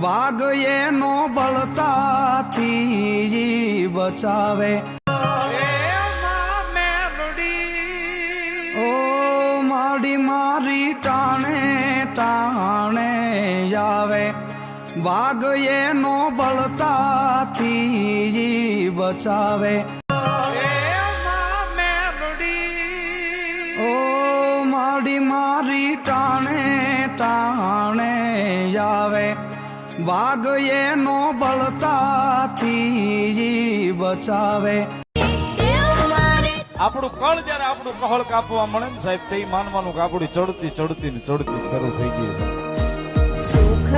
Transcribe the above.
વાઘ એનો બળતાથી બચાવે. ઓ માડી મારી ટાણે ટાણે આવે. વાઘ એનો બળતાથી બચાવે. ઓ માડી મારી ટાણે ટાણે આવે. વાઘ એનો બળતાથી બચાવે. આપણું કળ જયારે આપણું કહળ કાપવા મળે ને સાહેબ તે માનવાનું કે આપણી ચડતી ચડતી ને ચડતી શરૂ થઈ ગઈ. સુખ